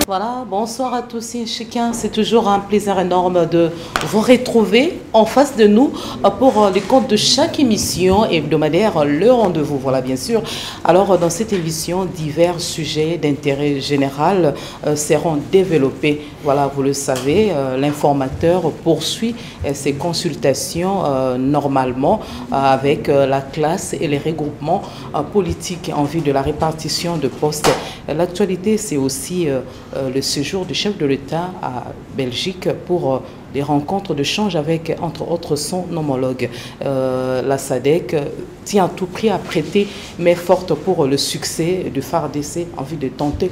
Voilà, bonsoir à tous et chacun. C'est toujours un plaisir énorme de vous retrouver en face de nous pour les comptes de chaque émission hebdomadaire, le rendez-vous. Voilà, bien sûr. Alors, dans cette émission, divers sujets d'intérêt général seront développés. Voilà, vous le savez, l'informateur poursuit ses consultations normalement avec la classe et les regroupements politiques en vue de la répartition de postes. L'actualité, c'est aussi le séjour du chef de l'État à Belgique pour des rencontres de change avec, entre autres, son homologue. La SADC tient à tout prix à prêter main forte pour le succès du FARDC en vue de tenter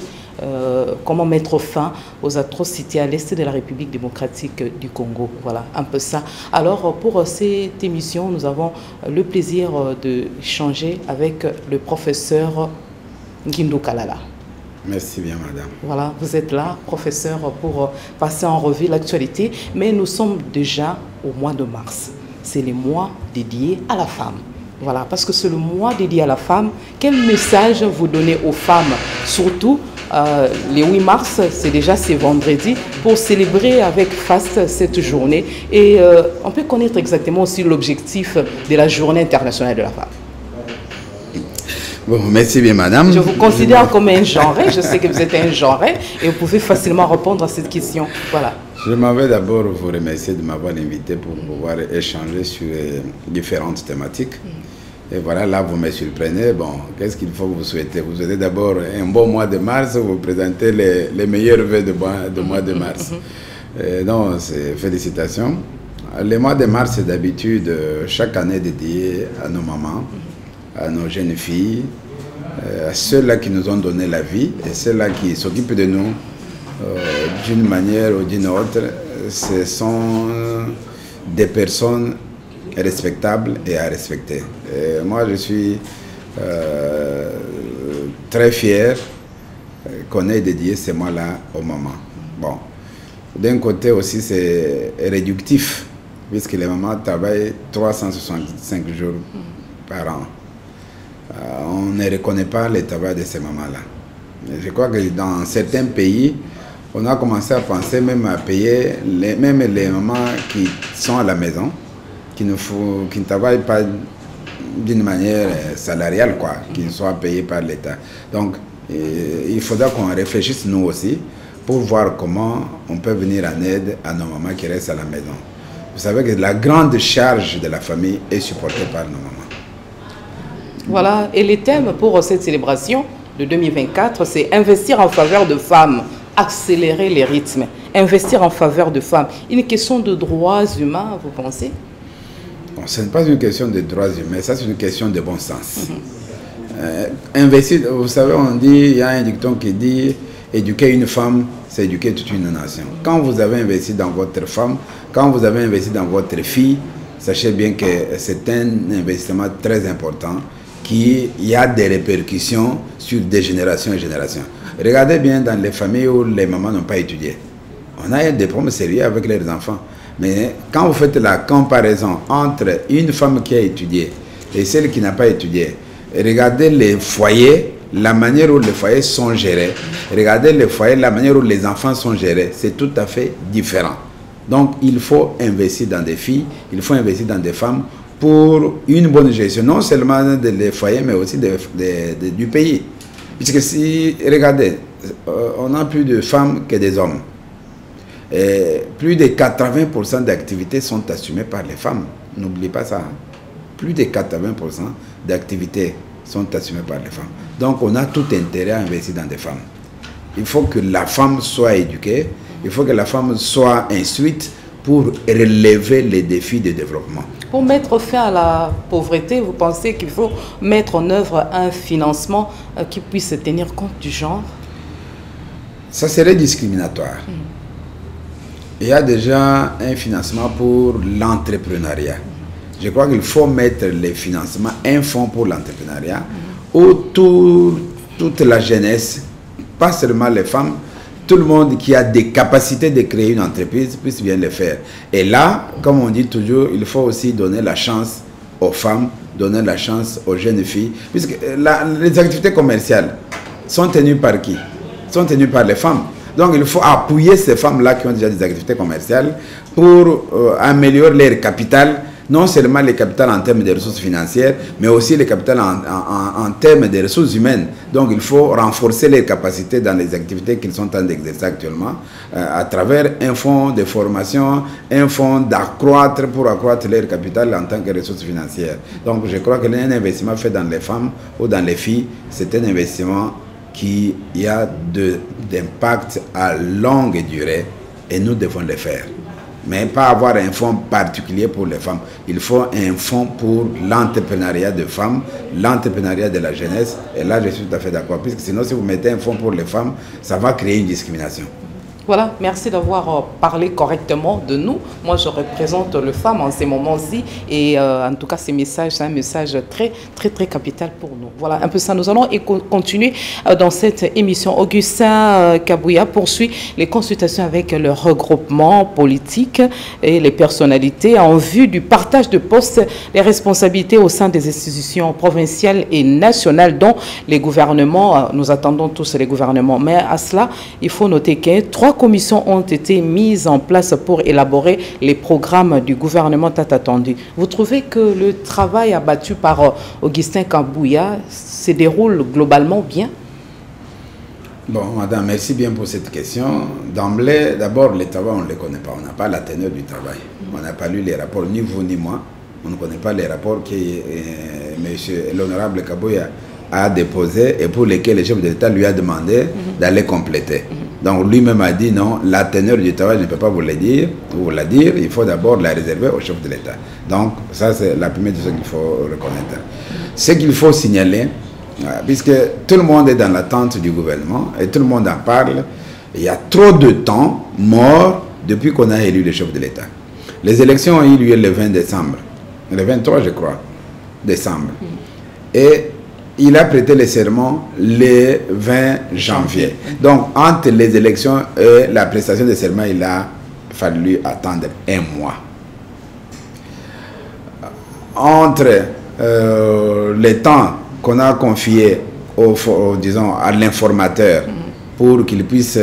comment mettre fin aux atrocités à l'est de la République démocratique du Congo. Voilà, un peu ça. Alors, pour cette émission, nous avons le plaisir d'échanger avec le professeur Ngindo Kalala. Merci bien, madame. Voilà, vous êtes là, professeur, pour passer en revue l'actualité. Mais nous sommes déjà au mois de mars. C'est le mois dédié à la femme. Voilà, parce que c'est le mois dédié à la femme. Quel message vous donnez aux femmes, surtout le 8 mars, c'est vendredi, pour célébrer avec faste cette journée. Et on peut connaître exactement aussi l'objectif de la Journée internationale de la femme. Bon, merci bien, madame. Je vous considère comme un genré. Je sais que vous êtes un genré et vous pouvez facilement répondre à cette question. Voilà. Je m'en vais d'abord vous remercier de m'avoir invité pour pouvoir échanger sur différentes thématiques. Et voilà, là, vous me surprenez. Bon, qu'est-ce qu'il faut que vous souhaitez? Vous souhaitez d'abord un bon mois de mars, vous présentez les meilleurs vœux de mois de mars. Donc, félicitations. Le mois de mars, c'est d'habitude chaque année dédié à nos mamans, à nos jeunes filles, à ceux-là qui nous ont donné la vie et ceux-là qui s'occupent de nous d'une manière ou d'une autre. Ce sont des personnes respectables et à respecter. Et moi, je suis très fier qu'on ait dédié ce mois-là aux mamans. Bon, d'un côté aussi, c'est réductif, puisque les mamans travaillent 365 jours par an. On ne reconnaît pas le travail de ces mamans-là. Je crois que dans certains pays, on a commencé à penser même à payer même les mamans qui sont à la maison, qui ne travaillent pas d'une manière salariale, quoi, qui soient payées par l'État. Donc, il faudra qu'on réfléchisse nous aussi pour voir comment on peut venir en aide à nos mamans qui restent à la maison. Vous savez que la grande charge de la famille est supportée par nos mamans. Voilà, et les thèmes pour cette célébration de 2024, c'est investir en faveur de femmes, accélérer les rythmes, investir en faveur de femmes. Une question de droits humains, vous pensez? Bon, ce n'est pas une question de droits humains, ça c'est une question de bon sens. Investir, vous savez, on dit, il y a un dicton qui dit, éduquer une femme, c'est éduquer toute une nation. Quand vous avez investi dans votre femme, quand vous avez investi dans votre fille, sachez bien que c'est un investissement très important, qu'il y a des répercussions sur des générations et générations. Regardez bien dans les familles où les mamans n'ont pas étudié. On a des problèmes sérieux avec leurs enfants. Mais quand vous faites la comparaison entre une femme qui a étudié et celle qui n'a pas étudié, regardez les foyers, la manière où les foyers sont gérés. Regardez les foyers, la manière où les enfants sont gérés. C'est tout à fait différent. Donc, il faut investir dans des filles, il faut investir dans des femmes pour une bonne gestion, non seulement des foyers, mais aussi du pays. Puisque si, regardez, on a plus de femmes que des hommes. Et plus de 80% d'activités sont assumées par les femmes. N'oubliez pas ça. Plus de 80% d'activités sont assumées par les femmes. Donc on a tout intérêt à investir dans des femmes. Il faut que la femme soit éduquée, il faut que la femme soit instruite pour relever les défis de développement. Pour mettre fin à la pauvreté, vous pensez qu'il faut mettre en œuvre un financement qui puisse tenir compte du genre? Ça serait discriminatoire. Il y a déjà un financement pour l'entrepreneuriat. Je crois qu'il faut mettre les financements, un fonds pour l'entrepreneuriat, où toute la jeunesse, pas seulement les femmes, tout le monde qui a des capacités de créer une entreprise puisse bien le faire. Et là, comme on dit toujours, il faut aussi donner la chance aux femmes, donner la chance aux jeunes filles, puisque les activités commerciales sont tenues par qui? Sont tenues par les femmes. Donc il faut appuyer ces femmes-là qui ont déjà des activités commerciales pour améliorer leur capital, non seulement les capitales en termes de ressources financières, mais aussi les capitales en termes de ressources humaines. Donc il faut renforcer les capacités dans les activités qu'ils sont en train d'exercer actuellement à travers un fonds de formation, un fonds d'accroître pour accroître leur capital en tant que ressources financières. Donc je crois qu'un investissement fait dans les femmes ou dans les filles, c'est un investissement qui a d'impact à longue durée et nous devons le faire. Mais pas avoir un fonds particulier pour les femmes. Il faut un fonds pour l'entrepreneuriat de femmes, l'entrepreneuriat de la jeunesse. Et là, je suis tout à fait d'accord. Puisque sinon, si vous mettez un fonds pour les femmes, ça va créer une discrimination. Voilà, merci d'avoir parlé correctement de nous. Moi, je représente les femmes en ces moments-ci. Et en tout cas, ces messages, c'est un message très, très, très capital pour nous. Voilà, un peu ça. Nous allons continuer dans cette émission. Augustin Kabouya poursuit les consultations avec le regroupement politique et les personnalités en vue du partage de postes et responsabilités au sein des institutions provinciales et nationales, dont les gouvernements. Nous attendons tous les gouvernements. Mais à cela, il faut noter que 3 commissions ont été mises en place pour élaborer les programmes du gouvernement tant attendu. Vous trouvez que le travail abattu par Augustin Kabouya se déroule globalement bien? Bon, madame, merci bien pour cette question. D'emblée, d'abord, le travail, on ne le connaît pas. On n'a pas la teneur du travail. On n'a pas lu les rapports, ni vous ni moi. On ne connaît pas les rapports que l'honorable Kabouya a déposés et pour lesquels le chef de l'État lui a demandé d'aller compléter. Donc lui-même a dit non, la teneur du travail, je ne peux pas vous la dire, il faut d'abord la réserver au chef de l'État. Donc ça c'est la première chose qu'il faut reconnaître. Ce qu'il faut signaler, puisque tout le monde est dans l'attente du gouvernement et tout le monde en parle, il y a trop de temps mort depuis qu'on a élu le chef de l'État. Les élections ont eu lieu le 20 décembre, le 23 je crois, décembre. Et il a prêté le serment le 20 janvier. Donc, entre les élections et la prestation de serment, il a fallu attendre un mois. Entre les temps qu'on a confié disons, à l'informateur pour qu'il puisse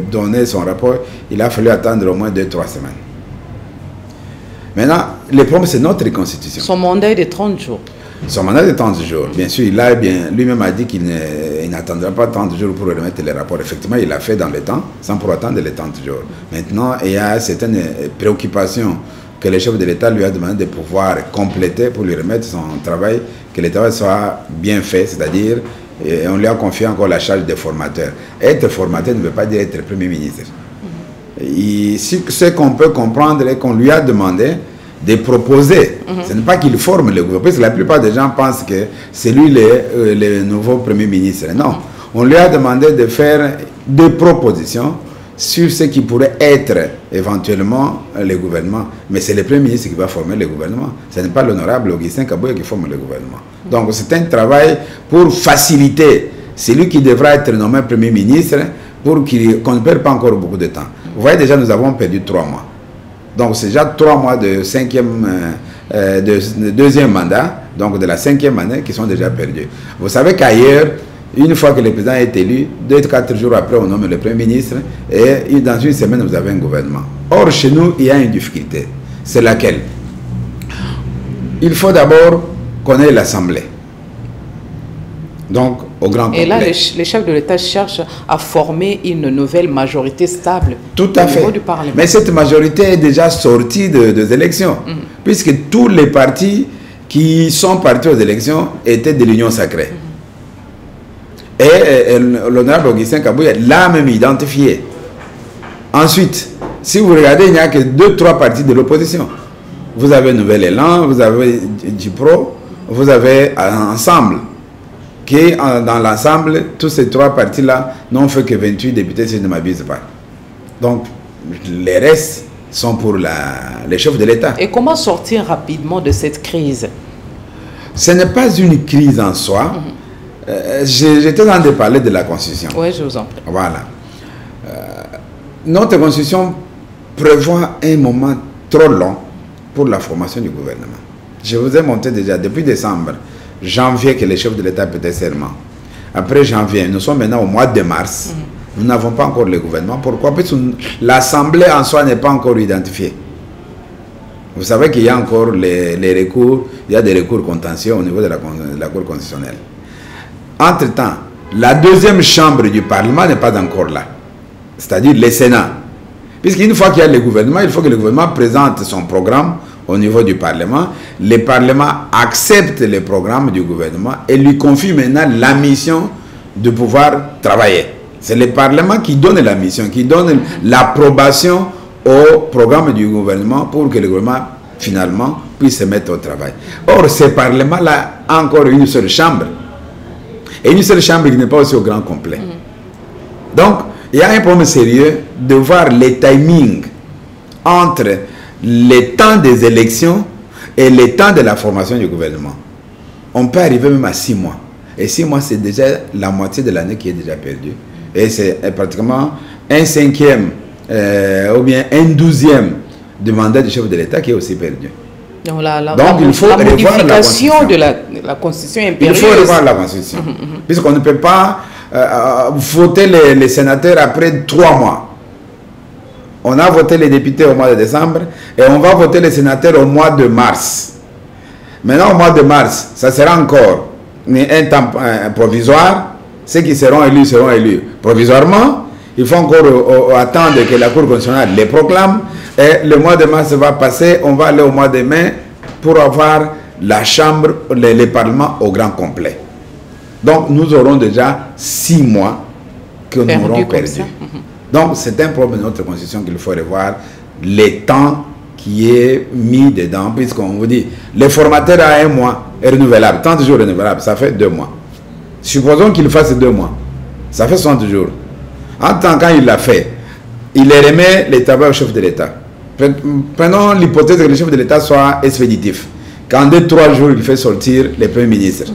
donner son rapport, il a fallu attendre au moins 2-3 semaines. Maintenant, le problème, c'est notre constitution. Son mandat est de 30 jours. Son mandat est de 30 jours. Bien sûr, lui-même a dit qu'il n'attendra pas 30 jours pour remettre les rapports. Effectivement, il l'a fait dans le temps, sans pour attendre les 30 jours. Maintenant, il y a certaines préoccupations que le chef de l'État lui a demandé de pouvoir compléter pour lui remettre son travail, que le travail soit bien fait, c'est-à-dire, on lui a confié encore la charge de formateur. Être formateur ne veut pas dire être Premier ministre. Ce qu'on peut comprendre est qu'on lui a demandé de proposer. Ce n'est pas qu'il forme le gouvernement, parce que la plupart des gens pensent que c'est lui le nouveau Premier ministre. Non, on lui a demandé de faire des propositions sur ce qui pourrait être éventuellement le gouvernement. Mais c'est le Premier ministre qui va former le gouvernement. Ce n'est pas l'honorable Augustin Kabouya qui forme le gouvernement. Donc c'est un travail pour faciliter celui qui devra être nommé Premier ministre pour qu'on ne perde pas encore beaucoup de temps. Vous voyez, déjà nous avons perdu 3 mois. Donc c'est déjà 3 mois de deuxième mandat, donc de la 5e année, qui sont déjà perdus. Vous savez qu'ailleurs, une fois que le président est élu, 2-4 jours après, on nomme le Premier ministre, et dans une semaine, vous avez un gouvernement. Or, chez nous, il y a une difficulté. C'est laquelle? Il faut d'abord qu'on ait l'Assemblée. Donc, au grand complet. Et là, les chefs de l'État cherchent à former une nouvelle majorité stable. Tout à fait. Du Parlement. Mais cette majorité est déjà sortie des élections, puisque tous les partis qui sont partis aux élections étaient de l'Union sacrée. Et l'honorable Augustin Kabouya l'a même identifié. Ensuite, si vous regardez, il n'y a que 2-3 partis de l'opposition. Vous avez Nouvel Élan, vous avez Djipro, vous avez Ensemble. Qui, dans l'ensemble, tous ces 3 partis-là n'ont fait que 28 députés, si je ne m'abuse pas. Donc, les restes sont pour les chefs de l'État. Et comment sortir rapidement de cette crise? Ce n'est pas une crise en soi. J'étais en train de parler de la Constitution. Oui, je vous en prie. Voilà. Notre Constitution prévoit un moment trop long pour la formation du gouvernement. Je vous ai montré déjà depuis décembre, janvier, que les chefs de l'État prêtaient serment. Après janvier, nous sommes maintenant au mois de mars. Nous n'avons pas encore le gouvernement. Pourquoi? Parce que l'Assemblée en soi n'est pas encore identifiée. Vous savez qu'il y a encore les recours, il y a des recours contentieux au niveau de la Cour constitutionnelle. Entre-temps, la deuxième chambre du Parlement n'est pas encore là, c'est-à-dire le Sénat. Puisqu'une fois qu'il y a le gouvernement, il faut que le gouvernement présente son programme au niveau du Parlement. Le Parlement accepte le programme du gouvernement et lui confie maintenant la mission de pouvoir travailler. C'est le Parlement qui donne la mission, qui donne l'approbation au programme du gouvernement pour que le gouvernement, finalement, puisse se mettre au travail. Or, ce Parlement-là a encore une seule chambre. Et une seule chambre qui n'est pas aussi au grand complet. Donc, il y a un problème sérieux de voir les timings entre les temps des élections et les temps de la formation du gouvernement. On peut arriver même à 6 mois. Et 6 mois, c'est déjà la moitié de l'année qui est déjà perdue. Et c'est pratiquement un cinquième ou bien un 12e du mandat du chef de l'État qui est aussi perdu. Donc, il faut la revoir modification la de la Constitution impérieuse. Il faut revoir la Constitution. Puisqu'on ne peut pas voter les sénateurs après 3 mois. On a voté les députés au mois de décembre et on va voter les sénateurs au mois de mars. Maintenant, au mois de mars, ça sera encore un temps provisoire. Ceux qui seront élus provisoirement. Il faut encore attendre que la Cour constitutionnelle les proclame. Et le mois de mars va passer. On va aller au mois de mai pour avoir la Chambre, le Parlement au grand complet. Donc, nous aurons déjà 6 mois que nous aurons perdu. Donc, c'est un problème de notre Constitution qu'il faut revoir. Les temps qui est mis dedans. Puisqu'on vous dit, le formateur a 1 mois est renouvelable. 30 jours renouvelable, ça fait 2 mois. Supposons qu'il fasse 2 mois. Ça fait 60 jours. En tant qu'il l'a fait, il remet les travaux au chef de l'État. Prenons l'hypothèse que le chef de l'État soit expéditif. Qu'en 2-3 jours, il fait sortir le Premier ministre.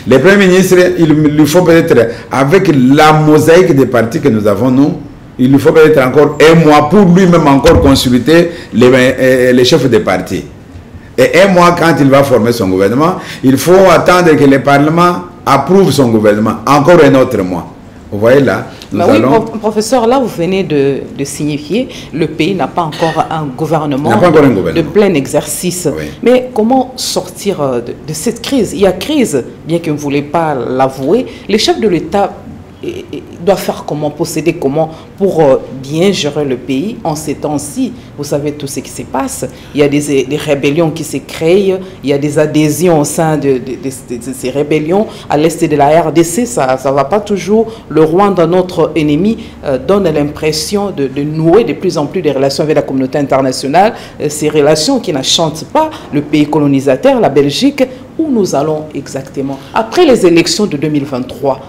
Le Premier ministre, il lui faut peut-être, avec la mosaïque des partis que nous avons, nous, il lui faut peut-être encore 1 mois pour lui-même encore consulter les chefs des partis. Et 1 mois, quand il va former son gouvernement, il faut attendre que le Parlement approuve son gouvernement. Encore un autre mois. Vous voyez là, oui, professeur, là vous venez de signifier le pays n'a pas encore un gouvernement, de plein exercice. Oui. Mais comment sortir de cette crise? Il y a crise, bien que vous ne voulez pas l'avouer. Les chefs de l'État doivent faire comment, procéder comment pour bien gérer le pays en ces temps-ci. Vous savez tout ce qui se passe. Il y a des rébellions qui se créent, il y a des adhésions au sein de ces rébellions. À l'est de la RDC, ça ne va pas toujours. Le Rwanda, notre ennemi, donne l'impression de nouer de plus en plus des relations avec la communauté internationale. Ces relations qui n'enchantent pas le pays colonisateur, la Belgique, où nous allons exactement. Après les élections de 2023,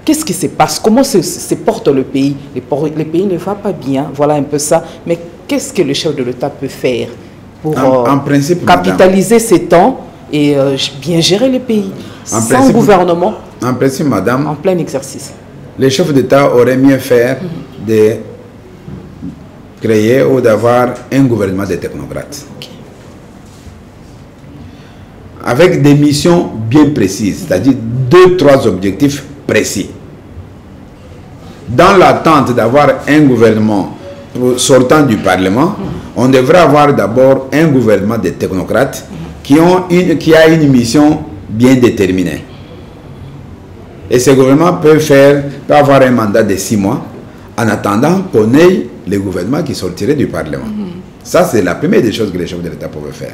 qu'est-ce qui se passe? Comment se porte le pays? Le pays ne va pas bien, voilà un peu ça. Mais qu'est-ce que le chef de l'État peut faire pour en principe, capitaliser ces temps et bien gérer le pays sans gouvernement? En principe, madame, en plein exercice. Les chefs d'État auraient mieux fait de créer ou d'avoir un gouvernement de technocrates. Okay. Avec des missions bien précises, c'est-à-dire 2-3 objectifs précis. Dans l'attente d'avoir un gouvernement sortant du Parlement, on devrait avoir d'abord un gouvernement de technocrates qui a une mission bien déterminée. Et ce gouvernement peut avoir un mandat de 6 mois en attendant qu'on ait le gouvernement qui sortirait du Parlement. Ça, c'est la première des choses que les chefs de l'État pouvaient faire.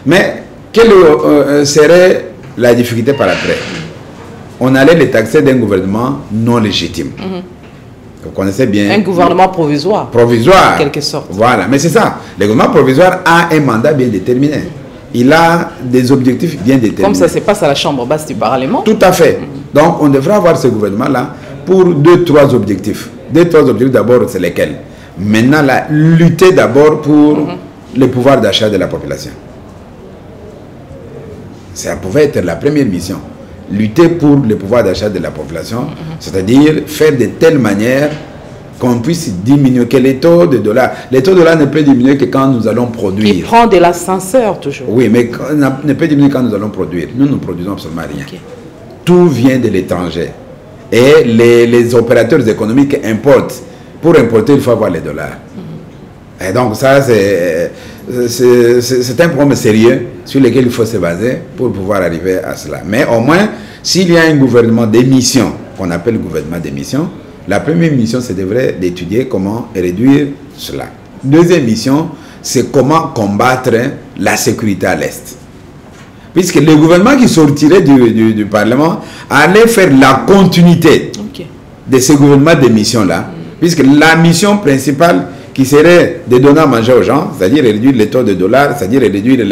Mais quelle serait la difficulté par après? On allait les taxer d'un gouvernement non légitime. Vous connaissez bien. Un gouvernement provisoire. Provisoire. En quelque sorte. Voilà, mais c'est ça. Le gouvernement provisoire a un mandat bien déterminé. Il a des objectifs bien déterminés. Comme ça se passe à la Chambre basse du Parlement. Tout à fait. Donc, on devrait avoir ce gouvernement-là pour 2-3 objectifs. 2-3 objectifs d'abord, c'est lesquels? Maintenant, lutter d'abord pour le pouvoir d'achat de la population. Ça pouvait être la première mission. Lutter pour le pouvoir d'achat de la population, c'est-à-dire faire de telle manière qu'on puisse diminuer, que les taux de dollars ne peut diminuer que quand nous allons produire. Il prend de l'ascenseur toujours. Oui, mais ne peut diminuer quand nous allons produire. Nous ne produisons absolument rien. Okay. Tout vient de l'étranger. Et les opérateurs économiques importent. Pour importer, il faut avoir les dollars. Et donc ça, c'est un problème sérieux sur lequel il faut se baser pour pouvoir arriver à cela. Mais au moins, s'il y a un gouvernement d'émission, qu'on appelle gouvernement d'émission, la première mission, c'est d'étudier comment réduire cela. Deuxième mission, c'est comment combattre la sécurité à l'Est. Puisque le gouvernement qui sortirait du Parlement allait faire la continuité de ce gouvernement d'émission-là. Puisque la mission principale qui serait de donner à manger aux gens, c'est-à-dire réduire les taux de dollars, c'est-à-dire réduire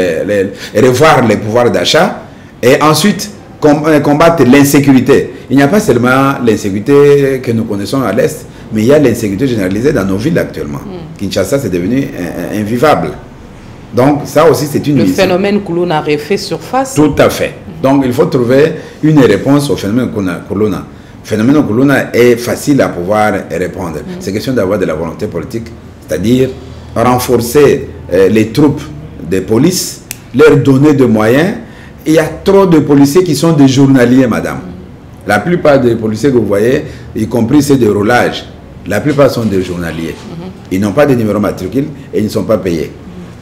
revoir les pouvoirs d'achat, et ensuite combattre l'insécurité. Il n'y a pas seulement l'insécurité que nous connaissons à l'Est, mais il y a l'insécurité généralisée dans nos villes actuellement. Kinshasa, c'est devenu invivable. Donc ça aussi, c'est une mission. Le phénomène Koulouna a refait surface. Tout à fait. Donc il faut trouver une réponse au phénomène Koulouna. Le phénomène Koulouna est facile à pouvoir répondre. C'est question d'avoir de la volonté politique, c'est-à-dire renforcer les troupes de police, leur donner des moyens. Il y a trop de policiers qui sont des journaliers, madame. La plupart des policiers que vous voyez, y compris ceux de roulage, la plupart sont des journaliers. Ils n'ont pas de numéro matricule et ils ne sont pas payés.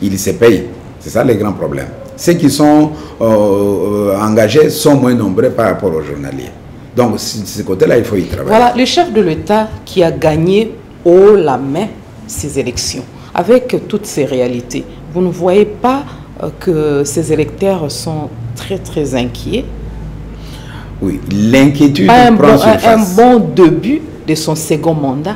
Ils se payent. C'est ça le grand problème. Ceux qui sont engagés sont moins nombreux par rapport aux journaliers. Donc, ce côté-là, il faut y travailler. Voilà, le chef de l'État qui a gagné haut la main ces élections, avec toutes ces réalités, vous ne voyez pas que ces électeurs sont très, très inquiets? Oui, l'inquiétude prend surface. Un bon début de son second mandat.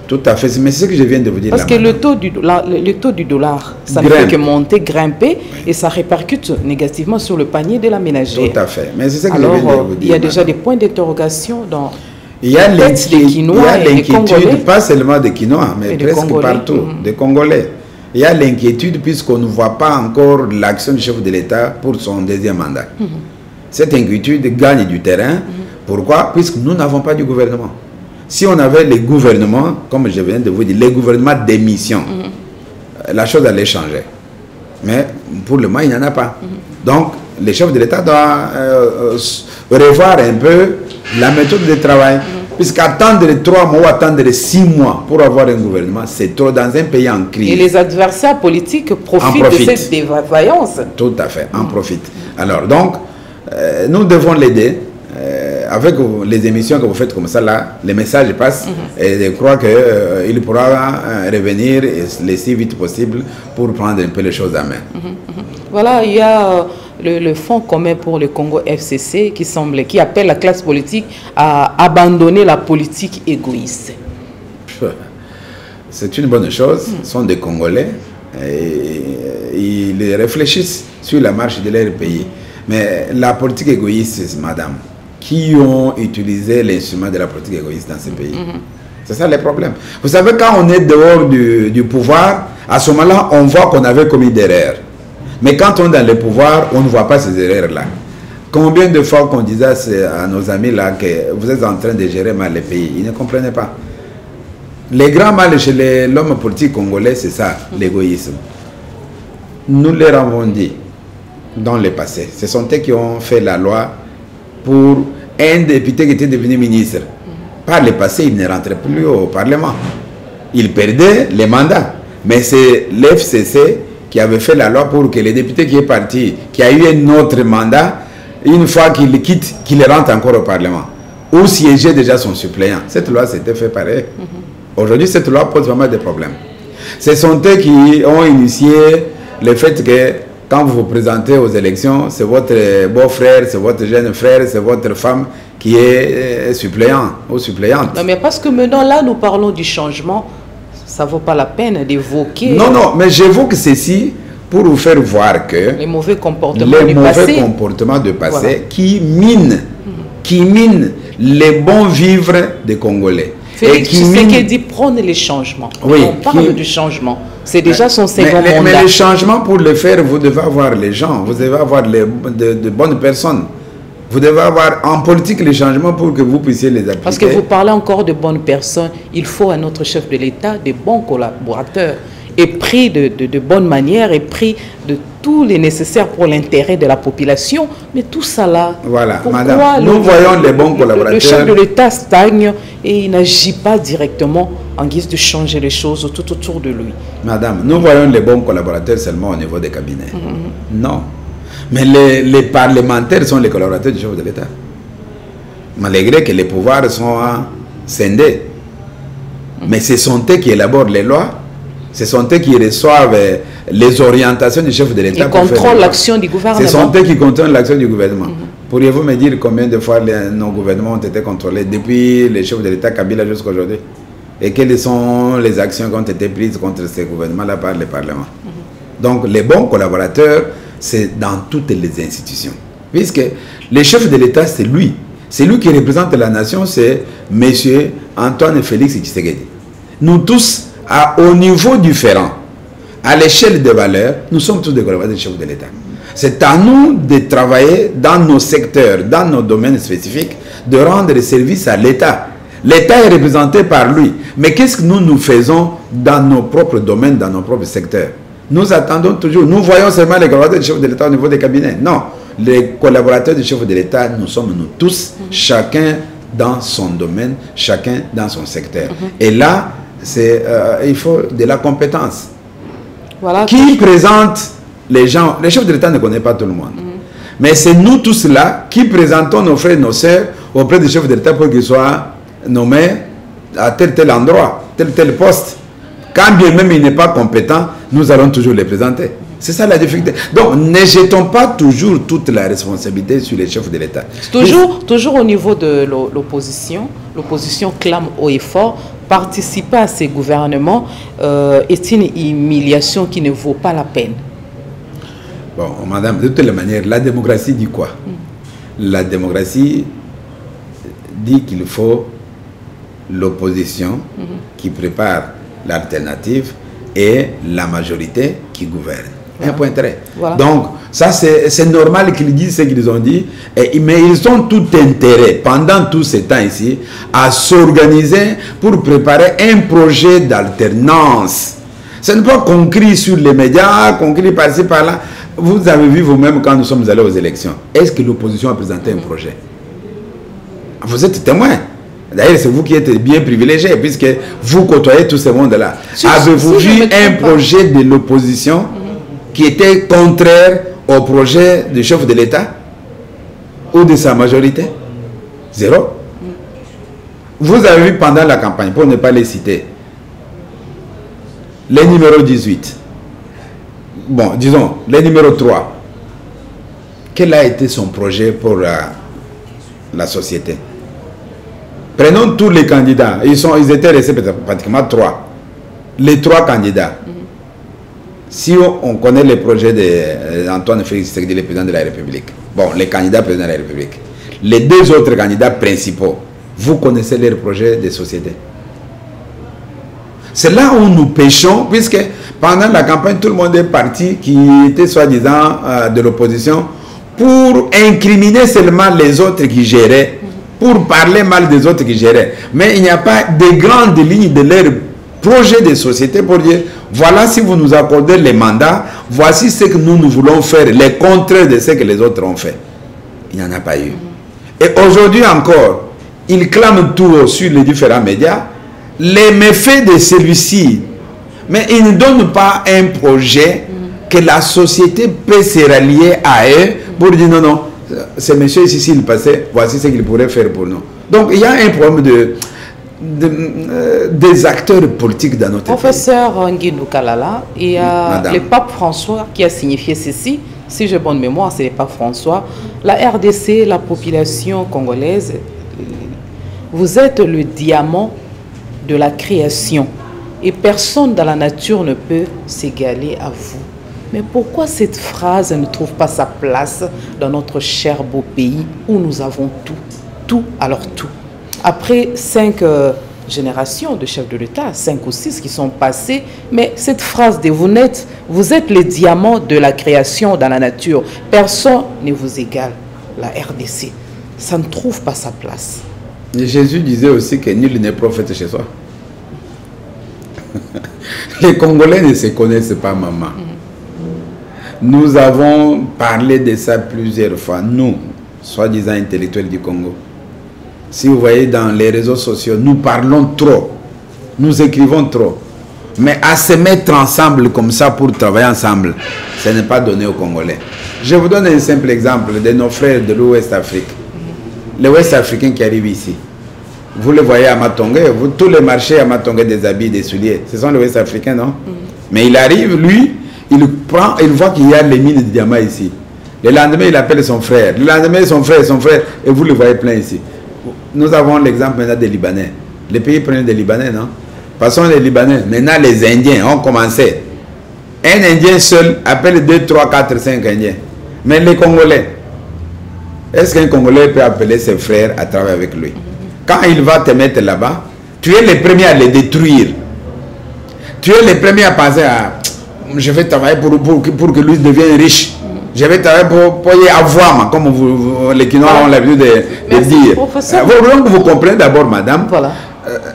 Tout à fait, mais c'est ce que je viens de vous dire. Parce que le taux du dollar, ça ne fait que monter, grimper, et ça répercute négativement sur le panier de la ménagère. Tout à fait, mais c'est ce que je viens de vous dire. Il y a déjà des points d'interrogation dans il y a l'inquiétude, pas seulement des Quinois, mais presque Congolais. Partout, des Congolais. Il y a l'inquiétude puisqu'on ne voit pas encore l'action du chef de l'État pour son deuxième mandat. Cette inquiétude gagne du terrain. Pourquoi? Puisque nous n'avons pas du gouvernement. Si on avait les gouvernements, comme je viens de vous dire, les gouvernements d'émission, la chose allait changer. Mais pour le moment, il n'y en a pas. Donc, le chef de l'État doit revoir un peu la méthode de travail. Puisqu'attendre 3 mois ou attendre 6 mois pour avoir un gouvernement, c'est trop dans un pays en crise. Et les adversaires politiques profitent de cette défaillance. Tout à fait, en profitent. Alors, donc, nous devons l'aider. Avec les émissions que vous faites comme ça, là, les messages passent et je crois qu'il pourra revenir le si vite possible pour prendre un peu les choses à main. Voilà, il y a le Fonds commun pour le Congo FCC qui appelle la classe politique à abandonner la politique égoïste. C'est une bonne chose, ce sont des Congolais et ils réfléchissent sur la marche de leur pays. Mais la politique égoïste, madame, qui ont utilisé l'instrument de la politique égoïste dans ce pays. C'est ça le problème. Vous savez, quand on est dehors du pouvoir, à ce moment-là, on voit qu'on avait commis des erreurs. Mais quand on est dans le pouvoir, on ne voit pas ces erreurs-là. Combien de fois qu'on disait à nos amis là que vous êtes en train de gérer mal le pays, ils ne comprenaient pas. Le grand mal chez l'homme politique congolais, c'est ça, l'égoïsme. Nous leur avons dit dans le passé, ce sont eux qui ont fait la loi pour un député qui était devenu ministre. Par le passé, il ne rentrait plus au Parlement. Il perdait les mandats. Mais c'est l'FCC qui avait fait la loi pour que le député qui est parti, qui a eu un autre mandat, une fois qu'il quitte, qu'il rentre encore au Parlement. Ou siégeait déjà son suppléant. Cette loi s'était fait pareil. Aujourd'hui, cette loi pose vraiment des problèmes. Ce sont eux qui ont initié le fait que quand vous vous présentez aux élections, c'est votre beau-frère, c'est votre jeune frère, c'est votre femme qui est suppléant ou suppléante. Non, mais parce que maintenant, là, nous parlons du changement, ça ne vaut pas la peine d'évoquer... Non, non, mais j'évoque ceci pour vous faire voir que... Les mauvais comportements du passé. Voilà. qui minent les bons vivres des Congolais. Félix Tshisekedi prône les changements. Oui, on parle du changement. C'est déjà son second mandat. Mais les changements, pour le faire, vous devez avoir les gens, vous devez avoir de bonnes personnes. Vous devez avoir en politique les changements pour que vous puissiez les appliquer. Parce que vous parlez encore de bonnes personnes. Il faut à notre chef de l'État de bons collaborateurs. est pris de bonne manière, est pris de tous les nécessaires pour l'intérêt de la population. Mais tout ça là, voilà, madame, nous voyons les bons collaborateurs. Le chef de l'État stagne et il n'agit pas directement en guise de changer les choses tout autour de lui. Madame, nous voyons les bons collaborateurs seulement au niveau des cabinets. Non. Mais les parlementaires sont les collaborateurs du chef de l'État. Malgré que les pouvoirs sont scindés. Mais ce sont eux qui élaborent les lois. Ce sont eux qui reçoivent les orientations du chef de l'État. Ils contrôlent l'action du gouvernement. Ce sont eux qui contrôlent l'action du gouvernement. Pourriez-vous me dire combien de fois nos gouvernements ont été contrôlés depuis le chef de l'État Kabila jusqu'à aujourd'hui? Et quelles sont les actions qui ont été prises contre ces gouvernements-là par le Parlement? Donc les bons collaborateurs, c'est dans toutes les institutions. Puisque le chef de l'État, c'est lui. C'est lui qui représente la nation, c'est M. Antoine Félix Tshisekedi. Nous tous, au niveau différent, à l'échelle des valeurs, nous sommes tous des collaborateurs du chef de l'État. C'est à nous de travailler dans nos secteurs, dans nos domaines spécifiques, de rendre service à l'État. L'État est représenté par lui. Mais qu'est-ce que nous faisons dans nos propres domaines, dans nos propres secteurs? Nous attendons toujours, nous voyons seulement les collaborateurs du chef de l'État au niveau des cabinets. Non, les collaborateurs du chef de l'État, nous sommes nous tous, chacun dans son domaine, chacun dans son secteur. Et là, il faut de la compétence. Voilà. Qui présente les gens? Le chef de l'État ne connaît pas tout le monde. Mais c'est nous tous là qui présentons nos frères et nos sœurs auprès du chef de l'État pour qu'ils soient nommés à tel endroit, tel poste. Quand bien même il n'est pas compétent, nous allons toujours les présenter. C'est ça la difficulté. Donc, ne jetons pas toujours toute la responsabilité sur les chefs de l'État. Toujours au niveau de l'opposition, l'opposition clame haut et fort, participer à ces gouvernements est une humiliation qui ne vaut pas la peine. Bon, madame, de toutes les manières, la démocratie dit quoi? La démocratie dit qu'il faut l'opposition qui prépare l'alternative et la majorité qui gouverne. Un point très. Voilà. Donc, ça c'est normal qu'ils disent ce qu'ils ont dit, mais ils ont tout intérêt, pendant tout ce temps ici, à s'organiser pour préparer un projet d'alternance. Ce n'est pas qu'on crie sur les médias, qu'on crie par-ci, par-là. Vous avez vu vous-même quand nous sommes allés aux élections. Est-ce que l'opposition a présenté un projet? Vous êtes témoin. D'ailleurs, c'est vous qui êtes bien privilégié, puisque vous côtoyez tout ce monde-là. Avez-vous vu un projet de l'opposition qui était contraire au projet du chef de l'État ou de sa majorité? Zéro. Vous avez vu pendant la campagne, pour ne pas les citer, le numéro 18, bon, disons, le numéro 3, quel a été son projet pour la société? Prenons tous les candidats. Ils étaient restés pratiquement 3. Les 3 candidats. Si on connaît les projets d'Antoine Félix Tshisekedi, le président de la République, bon, les candidats présidents de la République, les 2 autres candidats principaux, vous connaissez leurs projets de société? C'est là où nous péchons, puisque pendant la campagne, tout le monde est parti, qui était soi-disant de l'opposition, pour incriminer seulement les autres qui géraient, pour parler mal des autres qui géraient. Mais il n'y a pas de grandes lignes de leur projet de société pour dire, voilà, si vous nous accordez les mandats, voici ce que nous voulons faire, les contraires de ce que les autres ont fait. Il n'y en a pas eu. Et aujourd'hui encore, ils clament tout sur les différents médias, les méfaits de celui-ci, mais ils ne donnent pas un projet que la société peut se rallier à eux pour dire non, non, ce monsieur ici, s'il passait, voici ce qu'il pourrait faire pour nous. Donc il y a un problème des acteurs politiques dans notre Professeur Nguindou Kalala, il y a le pape François qui a signifié ceci, si j'ai bonne mémoire, c'est le pape François. La RDC, la population congolaise, vous êtes le diamant de la création et personne dans la nature ne peut s'égaler à vous. Mais pourquoi cette phrase ne trouve pas sa place dans notre cher beau pays où nous avons tout? Tout, alors tout. Après 5 générations de chefs de l'État, 5 ou 6 qui sont passés, mais cette phrase de vous êtes les diamants de la création dans la nature, personne ne vous égale, la RDC, ça ne trouve pas sa place. Et Jésus disait aussi que nul n'est prophète chez soi. Les Congolais ne se connaissent pas, maman. Nous avons parlé de ça plusieurs fois, nous, soi-disant intellectuels du Congo. Si vous voyez dans les réseaux sociaux, nous parlons trop, nous écrivons trop. Mais à se mettre ensemble comme ça pour travailler ensemble, ce n'est pas donné aux Congolais. Je vous donne un simple exemple de nos frères de l'Ouest Afrique. Les Ouest Africains qui arrivent ici. Vous le voyez à Matongé, tous les marchés à Matongé des habits, des souliers, ce sont les Ouest Africains, non? Mais il arrive, lui, il prend, il voit qu'il y a les mines de diamants ici. Le lendemain, il appelle son frère. Le lendemain, son frère, et vous le voyez plein ici. Nous avons l'exemple maintenant des Libanais. Les pays prennent des Libanais, non? Passons les Libanais. Maintenant, les Indiens ont commencé. Un Indien seul appelle 2, 3, 4, 5 Indiens. Mais les Congolais, est-ce qu'un Congolais peut appeler ses frères à travailler avec lui? Quand il va te mettre là-bas, tu es le premier à les détruire. Tu es le premier à penser à... Je vais travailler pour que lui devienne riche. Je vais travailler pour y avoir, comme les Kinois ont l'habitude de dire. Donc vous comprenez d'abord, madame, voilà.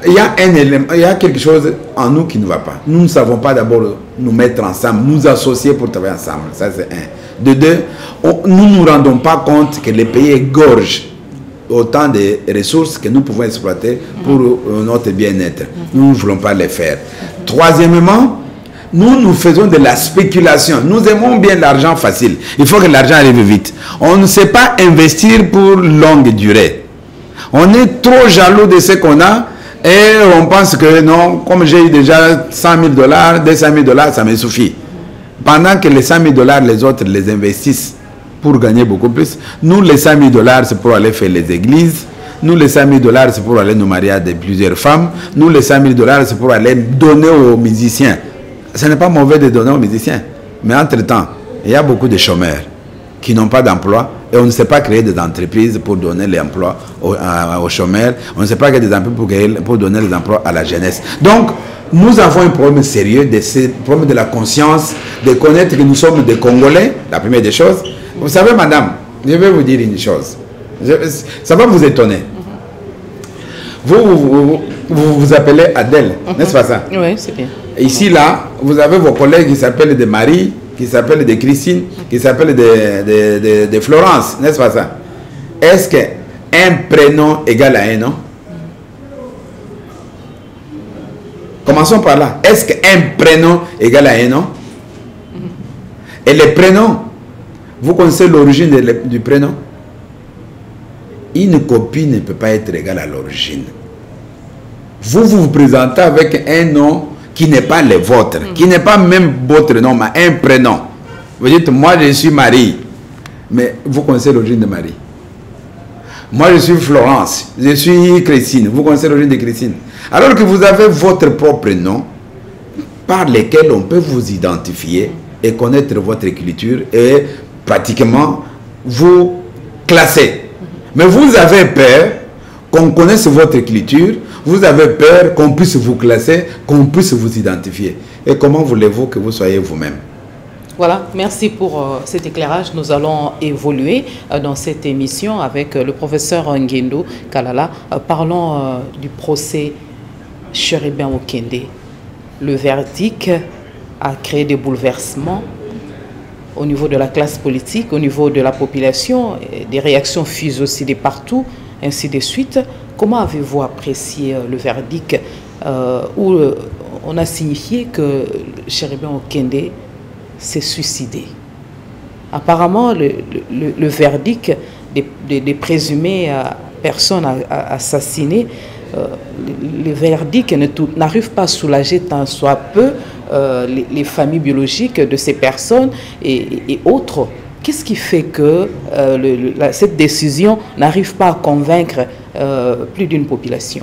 Il y a un élément, il y a quelque chose en nous qui ne va pas. Nous ne savons pas d'abord nous mettre ensemble, nous associer pour travailler ensemble. Ça, c'est un. De deux, nous ne nous rendons pas compte que le pays égorge autant de ressources que nous pouvons exploiter pour notre bien-être. Nous ne voulons pas les faire. Troisièmement, nous faisons de la spéculation. Nous aimons bien l'argent facile. Il faut que l'argent arrive vite. On ne sait pas investir pour longue durée. On est trop jaloux de ce qu'on a et on pense que non, comme j'ai eu déjà 100 000 $, 200 000 $, ça me suffit. Pendant que les 100 000 $, les autres les investissent pour gagner beaucoup plus. Nous, les 100 000 $, c'est pour aller faire les églises. Nous, les 100 000 $, c'est pour aller nous marier à plusieurs femmes. Nous, les 100 000 $, c'est pour aller donner aux musiciens. Ce n'est pas mauvais de donner aux musiciens. Mais entre-temps, il y a beaucoup de chômeurs qui n'ont pas d'emploi et on ne sait pas créer des entreprises pour donner l'emploi aux chômeurs. On ne sait pas créer des entreprises pour donner les emplois à la jeunesse. Donc, nous avons un problème sérieux, de problème de la conscience, de connaître que nous sommes des Congolais, la première des choses. Vous savez, madame, je vais vous dire une chose. Ça va vous étonner. Vous appelez Adèle, n'est-ce pas ça? Oui, c'est bien. Ici, là, vous avez vos collègues qui s'appellent de Marie, qui s'appellent de Christine, qui s'appellent de Florence, n'est-ce pas ça? Est-ce qu'un prénom égale à un nom? Commençons par là. Est-ce qu'un prénom égale à un nom? Et les prénoms, vous connaissez l'origine du prénom? Une copie ne peut pas être égale à l'origine. Vous vous présentez avec un nom qui n'est pas le vôtre, qui n'est pas même votre nom, mais un prénom. Vous dites, moi je suis Marie, mais vous connaissez l'origine de Marie. Moi je suis Florence, je suis Christine, vous connaissez l'origine de Christine. Alors que vous avez votre propre nom, par lequel on peut vous identifier et connaître votre culture et pratiquement vous classer. Mais vous avez peur qu'on connaisse votre culture, vous avez peur qu'on puisse vous classer, qu'on puisse vous identifier. Et comment voulez-vous que vous soyez vous-même? Voilà, merci pour cet éclairage. Nous allons évoluer dans cette émission avec le professeur Ngendo Kalala. Parlons du procès Chérubin Okende. Le verdict a créé des bouleversements au niveau de la classe politique, au niveau de la population. Des réactions fusent aussi de partout, ainsi de suite. Comment avez-vous apprécié le verdict où on a signifié que Chérubin Okende s'est suicidé? Apparemment, le verdict des présumées personnes assassinées, le verdict n'arrive pas à soulager tant soit peu les familles biologiques de ces personnes et autres. Qu'est-ce qui fait que cette décision n'arrive pas à convaincre plus d'une population?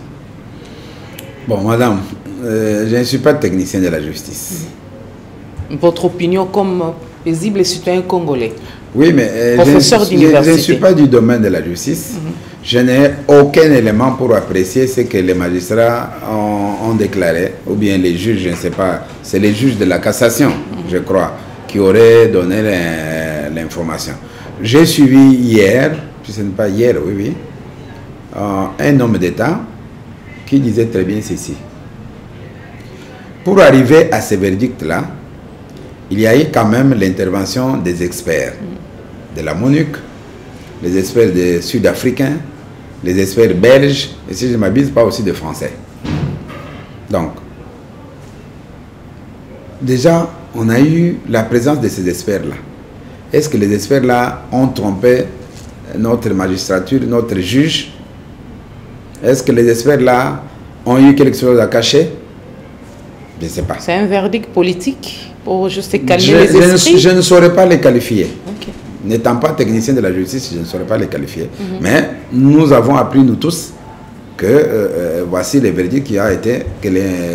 Bon, madame, je ne suis pas technicien de la justice. Votre opinion comme paisible citoyen congolais? Oui, mais professeur d'université. Je ne suis pas du domaine de la justice. Je n'ai aucun élément pour apprécier ce que les magistrats ont déclaré, ou bien les juges, je ne sais pas, c'est les juges de la cassation, je crois, qui auraient donné l'information. J'ai suivi hier, ce n'est pas hier, oui, un homme d'État qui disait très bien ceci. pour arriver à ce verdict-là, il y a eu quand même l'intervention des experts de la MONUC, les experts sud-africains, les experts belges, et si je ne m'abuse pas aussi des Français. Donc, déjà, on a eu la présence de ces experts-là. Est-ce que les experts-là ont trompé notre magistrature, notre juge? Est-ce que les experts-là ont eu quelque chose à cacher? Je ne sais pas. C'est un verdict politique pour juste calmer les esprits? Je ne saurais pas les qualifier. Okay. N'étant pas technicien de la justice, je ne saurais pas les qualifier. Mais nous avons appris, nous tous, que voici le verdict qui a été que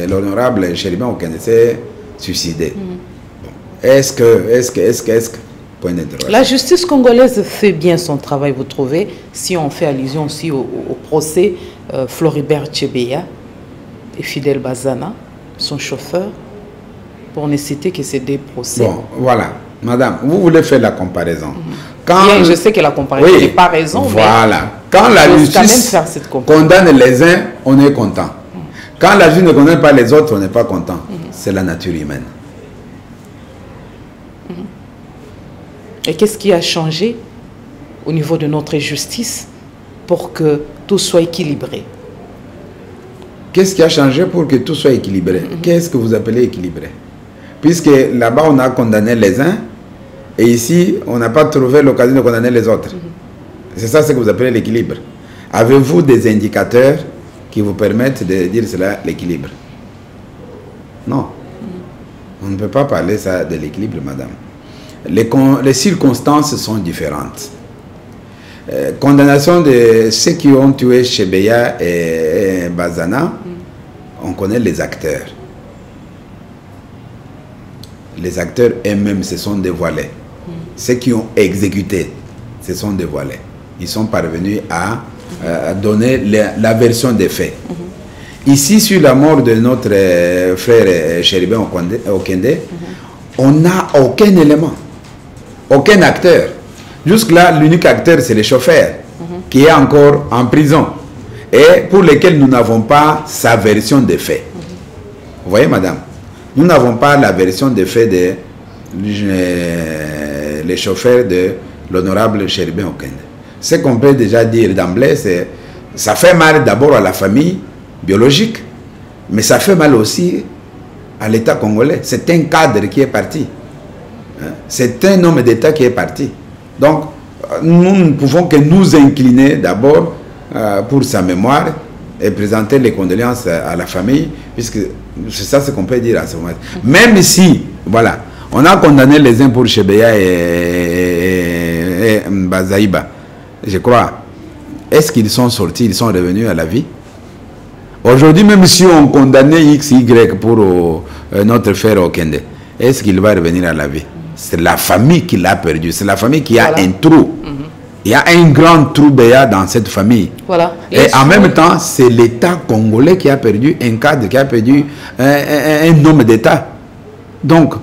l'honorable Chéribin Okende s'est suicidé. Bon. Est-ce que point d'interrogation. La justice congolaise fait bien son travail, vous trouvez, si on fait allusion aussi au procès Floribert Chebeya et Fidel Bazana, son chauffeur, pour ne citer que ces deux procès. Bon, voilà. Madame, vous voulez faire la comparaison. Quand, bien, je sais que la comparaison n'est pas raison, voilà. Mais quand la justice faire cette condamne les uns, on est content. Quand la justice ne condamne pas les autres, on n'est pas content. C'est la nature humaine. Et qu'est-ce qui a changé au niveau de notre justice pour que tout soit équilibré? Qu'est-ce qui a changé pour que tout soit équilibré? Qu'est-ce que vous appelez équilibré? Puisque là-bas, on a condamné les uns, et ici, on n'a pas trouvé l'occasion de condamner les autres. C'est ça ce que vous appelez l'équilibre. Avez-vous des indicateurs qui vous permettent de dire cela, l'équilibre? Non. On ne peut pas parler ça de l'équilibre, madame. Les circonstances sont différentes. Condamnation de ceux qui ont tué Chebeya et Bazana, on connaît les acteurs. Les acteurs eux-mêmes se sont dévoilés. Ceux qui ont exécuté se sont dévoilés. Ils sont parvenus à donner la version des faits. Ici, sur la mort de notre frère Chéribin Okende, on n'a aucun élément, aucun acteur. Jusque-là, l'unique acteur, c'est le chauffeur, qui est encore en prison, et pour lequel nous n'avons pas sa version des faits. Vous voyez, madame? Nous n'avons pas la version des faits de les chauffeurs de l'honorable Chéribin Okende. Ce qu'on peut déjà dire d'emblée, c'est ça fait mal d'abord à la famille biologique, mais ça fait mal aussi à l'État congolais. C'est un cadre qui est parti. C'est un homme d'État qui est parti. Donc, nous ne pouvons que nous incliner d'abord pour sa mémoire et présenter les condoléances à la famille, puisque c'est ça ce qu'on peut dire à ce moment. Même si, voilà, on a condamné les uns pour Chebeya et Bazaïba, je crois. Est-ce qu'ils sont sortis, ils sont revenus à la vie? Aujourd'hui, même si on condamnait X, Y pour notre frère Okende, est-ce qu'il va revenir à la vie? C'est la famille qui l'a perdu, c'est la famille qui a un trou. Il y a un grand trou béat dans cette famille. Voilà. Et en même temps, c'est l'État congolais qui a perdu un cadre, qui a perdu un homme d'État. Donc,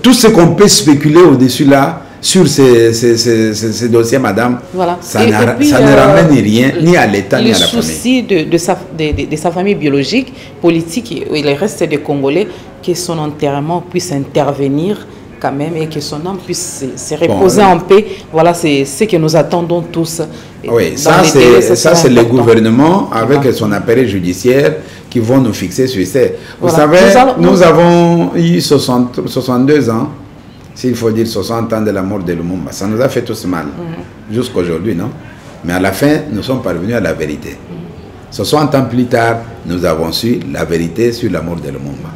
tout ce qu'on peut spéculer au-dessus là, sur ces dossiers, madame, voilà. ça ne ramène rien, ni à l'État, ni à la famille. Le souci de sa famille biologique, politique, et le reste des Congolais, que son enterrement puisse intervenir quand même et que son âme puisse se reposer en paix. Voilà, c'est ce que nous attendons tous. Oui, ça c'est le gouvernement avec son appareil judiciaire qui vont nous fixer sur ça. Vous savez, nous avons eu 62 ans, s'il faut dire 60 ans de la mort de Lumumba. Ça nous a fait tous mal, jusqu'à aujourd'hui, non? Mais à la fin, nous sommes parvenus à la vérité. 60 ans plus tard, nous avons su la vérité sur la mort de Lumumba.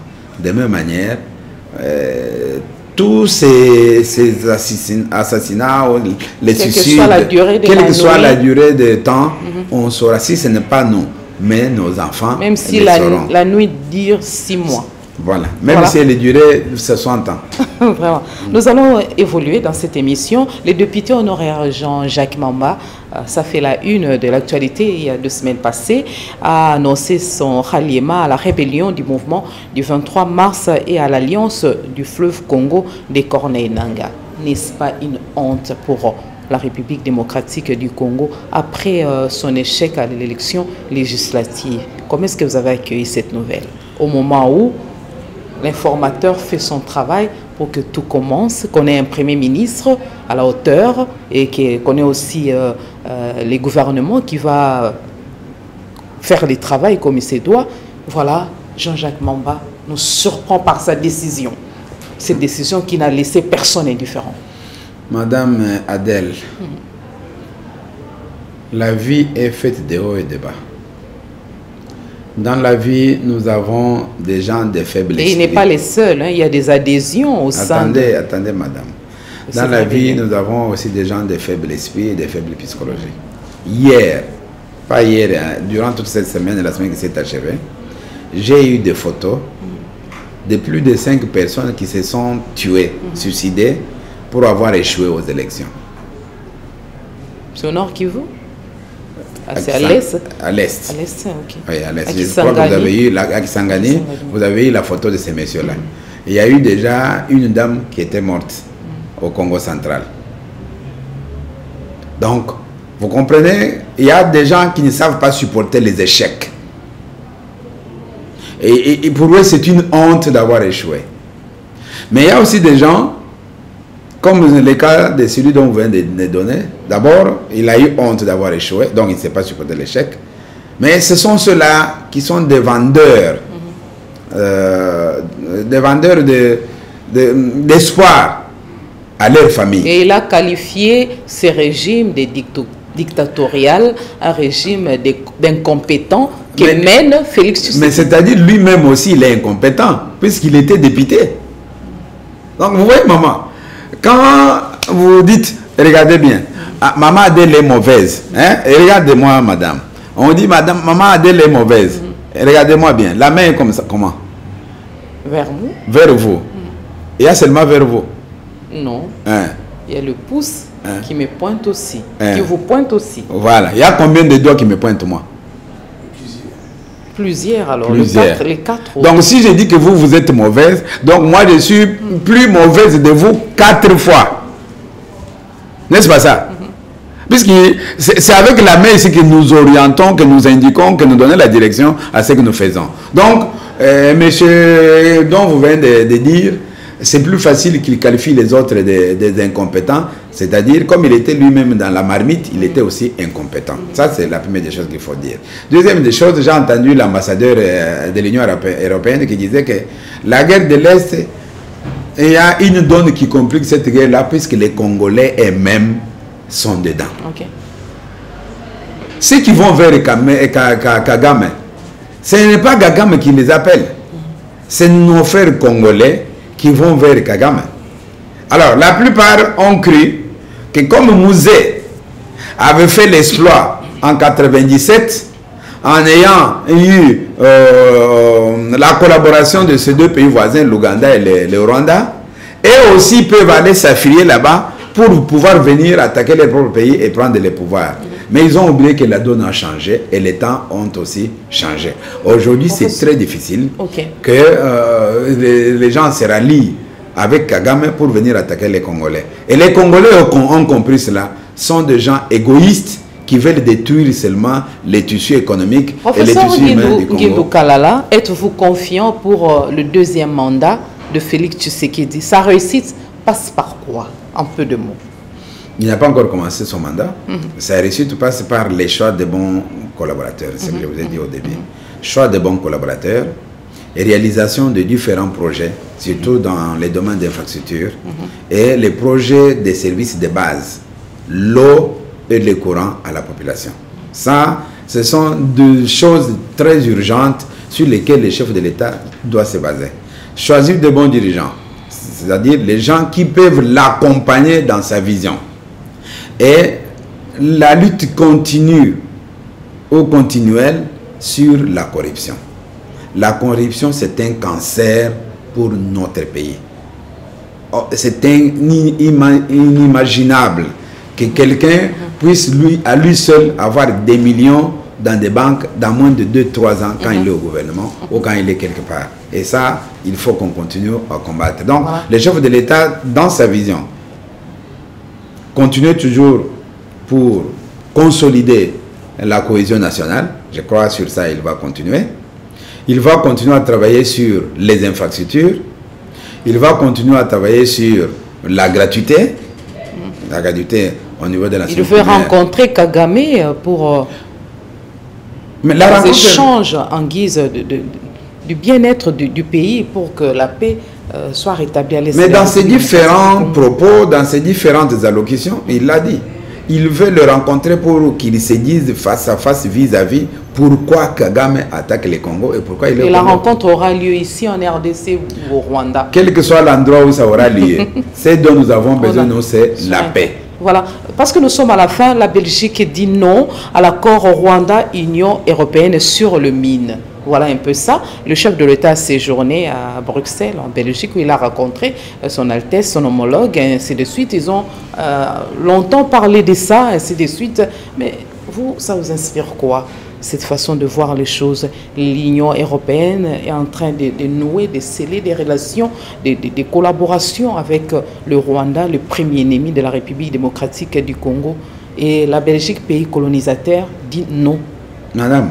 De même manière, tous ces assassinats, les suicides, quelle que soit la durée de temps, on saura, si ce n'est pas nous, mais nos enfants. Même si la nuit dure 6 mois. Voilà, même si elle durait 60 ans. Vraiment. Nous allons évoluer dans cette émission. Le député honoraire Jean-Jacques Mamba, ça fait la une de l'actualité il y a 2 semaines passées, a annoncé son ralliement à la rébellion du mouvement du 23 mars et à l'alliance du fleuve Congo des Corneilles Nanga. N'est-ce pas une honte pour la République démocratique du Congo après son échec à l'élection législative? Comment est-ce que vous avez accueilli cette nouvelle au moment où l'informateur fait son travail pour que tout commence, qu'on ait un Premier ministre à la hauteur et qu'on ait aussi les gouvernements qui va faire le travail comme il se doit. Voilà, Jean-Jacques Mamba nous surprend par sa décision. Cette décision qui n'a laissé personne indifférent. Madame Adèle, la vie est faite de hauts et de bas. Dans la vie, nous avons des gens de faibles esprits. Et il n'est pas les seuls, hein. Il y a des adhésions au sein de... Attendez, madame. Dans la vie, nous avons aussi des gens de faibles esprits et de faibles psychologies. Hier, pas hier, hein, durant toute cette semaine et la semaine qui s'est achevée, j'ai eu des photos de plus de 5 personnes qui se sont tuées, suicidées, pour avoir échoué aux élections. C'est au Nord Kivu? C'est à l'Est? À l'Est. À l'Est, ok. Oui, à l'Est. Je crois que vous avez eu, à Kisangani, vous avez eu la photo de ces messieurs-là. Il y a eu déjà une dame qui était morte au Congo central. Donc, vous comprenez, il y a des gens qui ne savent pas supporter les échecs. Et pour eux, c'est une honte d'avoir échoué. Mais il y a aussi des gens, comme le cas de celui dont vous venez de donner. D'abord, il a eu honte d'avoir échoué, donc il ne sait pas supporter l'échec. Mais ce sont ceux-là qui sont des vendeurs, d'espoir à leur famille. Et il a qualifié ces régimes de dictatorial, un régime d'incompétents qui mène Félix Tshisekedi. Mais c'est-à-dire lui-même aussi, il est incompétent, puisqu'il était député. Donc vous voyez, maman, quand vous dites, regardez bien, maman Adèle est mauvaise, hein? Et regardez-moi, madame. On dit, madame, maman Adèle est mauvaise. Et regardez-moi bien, la main est comme ça, comment? Vers vous? Vers vous. Il y a seulement vers vous? Non. Hein? Il y a le pouce qui me pointe aussi, qui vous pointe aussi. Voilà. Il y a combien de doigts qui me pointent, moi? Plusieurs, alors. Plusieurs. Les quatre. Donc, si je dis que vous êtes mauvaise, donc moi, je suis plus mauvaise de vous 4 fois. N'est-ce pas ça? Puisque c'est avec la main ici que nous orientons, que nous indiquons, que nous donnons la direction à ce que nous faisons. Donc, monsieur dont vous venez de dire, c'est plus facile qu'il qualifie les autres des incompétents, c'est-à-dire, comme il était lui-même dans la marmite, il était aussi incompétent. Ça, c'est la première des choses qu'il faut dire. Deuxième des choses, j'ai entendu l'ambassadeur de l'Union européenne qui disait que la guerre de l'Est, il y a une donne qui complique cette guerre-là, puisque les Congolais eux-mêmes sont dedans. Okay. Ceux qui vont vers Kagame, ce n'est pas Kagame qui les appelle, c'est nos frères congolais qui vont vers Kagame. Alors, la plupart ont cru que comme Mouzé avait fait l'exploit en 1997, en ayant eu la collaboration de ces deux pays voisins, l'Ouganda et le Rwanda, et aussi peuvent aller s'affilier là-bas pour pouvoir venir attaquer leur propre pays et prendre les pouvoirs. Mais ils ont oublié que la donne a changé et les temps ont aussi changé. Aujourd'hui, c'est très difficile que les gens se rallient avec Kagame pour venir attaquer les Congolais. Et les Congolais ont compris cela, sont des gens égoïstes qui veulent détruire seulement les tissus économiques et les tissus humains du Congo. Guido Kalala, êtes-vous confiant pour le deuxième mandat de Félix Tshisekedi? Sa réussite passe par quoi? En peu de mots. Il n'a pas encore commencé son mandat. Sa réussite passe par les choix de bons collaborateurs, c'est ce que je vous ai dit au début. Choix de bons collaborateurs et réalisation de différents projets, surtout dans les domaines d'infrastructure et les projets des services de base, l'eau et le courant à la population. Ça, ce sont deux choses très urgentes sur lesquelles le chef de l'État doit se baser. Choisir de bons dirigeants, c'est-à-dire les gens qui peuvent l'accompagner dans sa vision. Et la lutte continue ou continuelle sur la corruption. La corruption, c'est un cancer pour notre pays. C'est inimaginable que quelqu'un puisse à lui seul avoir des millions dans des banques dans moins de 2-3 ans quand il est au gouvernement ou quand il est quelque part. Et ça, il faut qu'on continue à combattre. Donc, le chef de l'État, dans sa vision, continue toujours pour consolider la cohésion nationale. Je crois sur ça, il va continuer. il va continuer à travailler sur les infrastructures, il va continuer à travailler sur la gratuité au niveau de la Il veut rencontrer Kagame pour les échanges en guise du bien-être du pays pour que la paix soit rétablie à l'Est. Mais dans ces différents propos, dans ces différentes allocutions, il l'a dit. Il veut le rencontrer pour qu'il se dise face à face, vis-à-vis, pourquoi Kagame attaque le Congo et pourquoi il est au Congo. Et la rencontre aura lieu ici en RDC ou au Rwanda. Quel que soit l'endroit où ça aura lieu, ce dont nous avons besoin, nous, c'est la paix. Voilà, parce que nous sommes à la fin, la Belgique dit non à l'accord Rwanda-Union européenne sur le mine. Voilà un peu ça. Le chef de l'État a séjourné à Bruxelles, en Belgique, où il a rencontré son Altesse, son homologue, et ainsi de suite. Ils ont longtemps parlé de ça, ainsi de suite. Mais vous, ça vous inspire quoi, cette façon de voir les choses? L'Union européenne est en train de nouer, de sceller des relations, des collaborations avec le Rwanda, le premier ennemi de la République démocratique du Congo. Et la Belgique, pays colonisateur, dit non. Madame,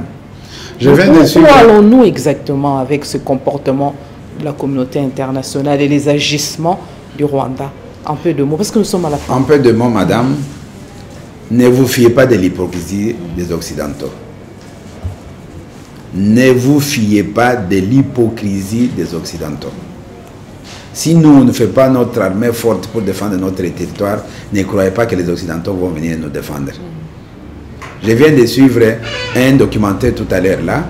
où allons-nous exactement avec ce comportement de la communauté internationale et les agissements du Rwanda? Un peu de mots, parce que nous sommes à la fin. Un peu de mots, madame. Ne vous fiez pas de l'hypocrisie des Occidentaux. Ne vous fiez pas de l'hypocrisie des Occidentaux. Si nous ne faisons pas notre armée forte pour défendre notre territoire, ne croyez pas que les Occidentaux vont venir nous défendre. Je viens de suivre un documentaire tout à l'heure là.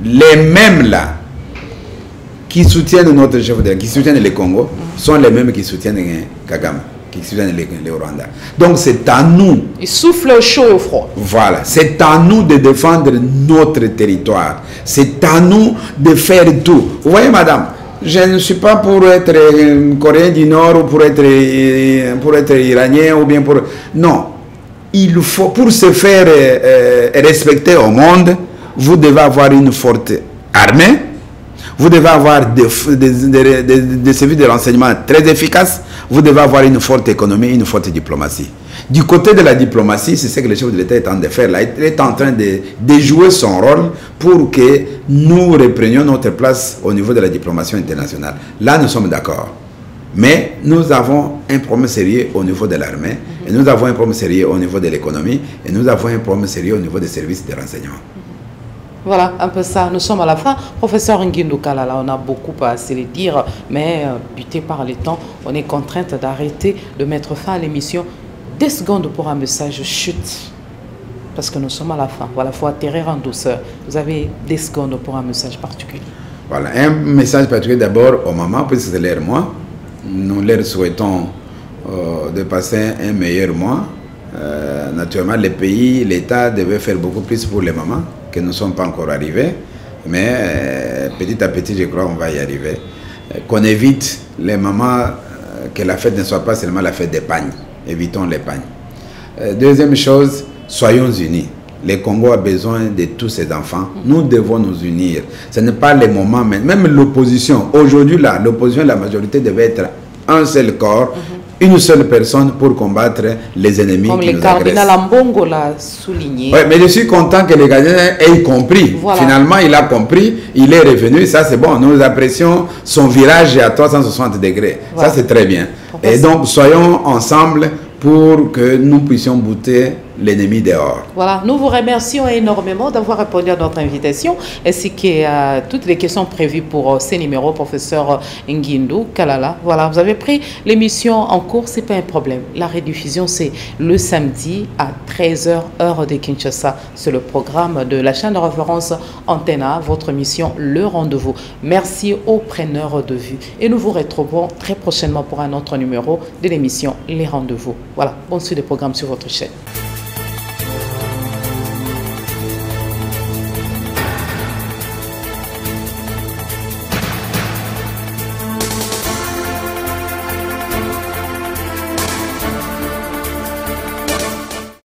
Les mêmes là qui soutiennent notre chef de l'État, qui soutiennent le Congo, sont les mêmes qui soutiennent Kagame, qui soutiennent le Rwanda. Donc c'est à nous. Ils soufflent au chaud et au froid. Voilà, c'est à nous de défendre notre territoire. C'est à nous de faire tout. Vous voyez, madame, je ne suis pas pour être Coréen du Nord ou pour être Iranien ou bien pour... Non. Il faut, pour se faire respecter au monde, vous devez avoir une forte armée, vous devez avoir des services de renseignement très efficaces, vous devez avoir une forte économie, une forte diplomatie. Du côté de la diplomatie, c'est ce que le chef de l'État est en train de faire là. Il est en train de jouer son rôle pour que nous reprenions notre place au niveau de la diplomatie internationale. Là, nous sommes d'accord. Mais nous avons un problème sérieux au niveau de l'armée, et nous avons un problème sérieux au niveau de l'économie, et nous avons un problème sérieux au niveau des services de renseignement. Voilà, un peu ça. Nous sommes à la fin. Professeur Ngindou Kalala, on a beaucoup à se le dire, mais buté par les temps, on est contrainte d'arrêter, de mettre fin à l'émission. 10 secondes pour un message chute, parce que nous sommes à la fin. Voilà, il faut atterrir en douceur. Vous avez 10 secondes pour un message particulier. Voilà, un message particulier d'abord aux mamans, puisque c'est leur mois. Nous leur souhaitons de passer un meilleur mois. Naturellement, les pays, l'État devait faire beaucoup plus pour les mamans, que nous ne sommes pas encore arrivés. Mais petit à petit, je crois qu'on va y arriver. Qu'on évite les mamans, que la fête ne soit pas seulement la fête des pagnes. Évitons les pagnes. Deuxième chose, soyons unis. Le Congo a besoin de tous ses enfants. Nous devons nous unir. Ce n'est pas le moment, mais même l'opposition. Aujourd'hui, là, l'opposition, la majorité devait être un seul corps, une seule personne pour combattre les ennemis qui nous agressent. Comme le cardinal Ambongo l'a souligné. Oui, mais je suis content que le cardinal ait compris. Voilà. Finalement, il a compris, il est revenu. Ça, c'est bon. Nous apprécions son virage à 360 degrés. Voilà. Ça, c'est très bien. Et donc, soyons ensemble pour que nous puissions bouter l'ennemi dehors. Voilà, nous vous remercions énormément d'avoir répondu à notre invitation, ainsi que toutes les questions prévues pour ces numéros, professeur Ngindou Kalala. Voilà, vous avez pris l'émission en cours, c'est pas un problème. La rediffusion, c'est le samedi à 13h, heure de Kinshasa. C'est le programme de la chaîne de référence Antena, votre émission Le Rendez-vous. Merci aux preneurs de vue. Et nous vous retrouvons très prochainement pour un autre numéro de l'émission Les Rendez-vous. Voilà, bonne suite de programme sur votre chaîne.